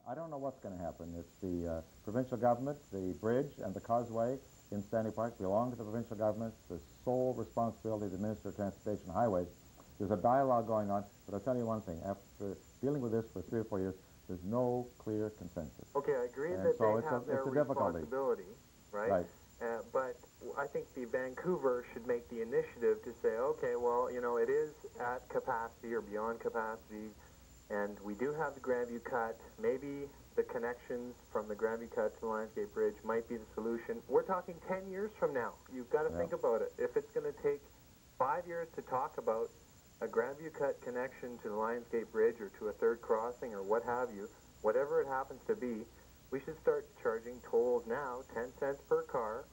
I don't know what's going to happen. It's the provincial government, the bridge and the causeway in Stanley Park belong to the provincial government. The sole responsibility of the Minister of Transportation and Highways. There's a dialogue going on, but I'll tell you one thing. After dealing with this for 3 or 4 years, there's no clear consensus. Okay, I agree and that so they have their responsibility, right? But I think the Vancouver should make the initiative to say, okay, well, you know, it is at capacity or beyond capacity, and we do have the Grandview cut. Maybe the connections from the Grandview cut to the Lionsgate Bridge might be the solution. We're talking 10 years from now. You've got to think about it. If it's going to take 5 years to talk about a Grandview cut connection to the Lionsgate Bridge or to a third crossing or what have you, whatever it happens to be, we should start charging tolls now, 10 cents per car,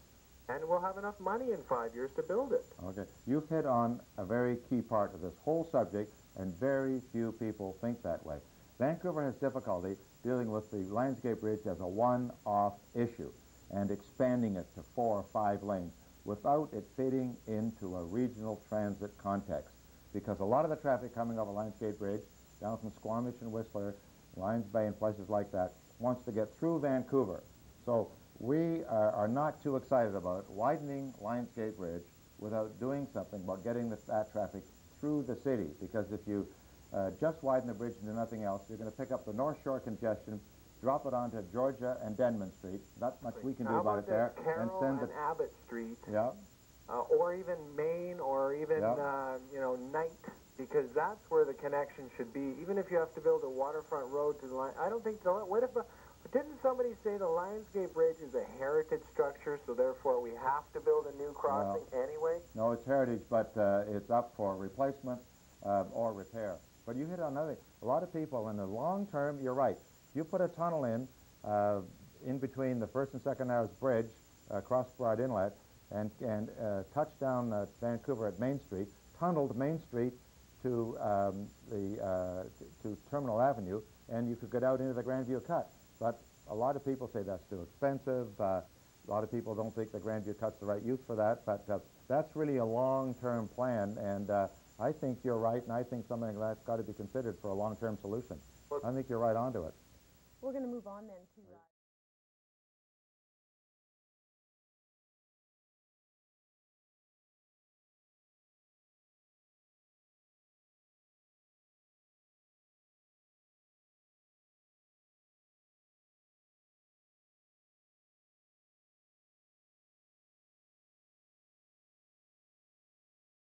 and we'll have enough money in 5 years to build it. Okay. You've hit on a very key part of this whole subject, and very few people think that way. Vancouver has difficulty dealing with the Lionsgate Bridge as a one-off issue and expanding it to 4 or 5 lanes without it fitting into a regional transit context. Because a lot of the traffic coming over Lionsgate Bridge, down from Squamish and Whistler, Lions Bay and places like that, wants to get through Vancouver. So we are not too excited about widening Lionsgate Bridge without doing something about getting that traffic through the city. Because if you just widen the bridge and do nothing else, you're going to pick up the North Shore congestion, drop it onto Georgia and Denman Street. Not much we can do about it there. Carroll and Abbott Street. Yeah. Or even Main, or even, you know, Knight, because that's where the connection should be. Even if you have to build a waterfront road to the line, I don't think didn't somebody say the Lionsgate Bridge is a heritage structure, so therefore we have to build a new crossing anyway? No, it's heritage, but it's up for replacement or repair. But you hit on another thing. A lot of people, in the long term, you're right. If you put a tunnel in between the First and Second Narrows Bridge across Burrard Inlet, and touch down Vancouver at Main Street, tunneled Main Street to to Terminal Avenue, and you could get out into the Grandview cut. But a lot of people say that's too expensive. A lot of people don't think the Grandview cut's the right use for that. But that's really a long-term plan, and I think you're right, and I think something like that's got to be considered for a long-term solution. I think you're right onto it. We're going to move on then to...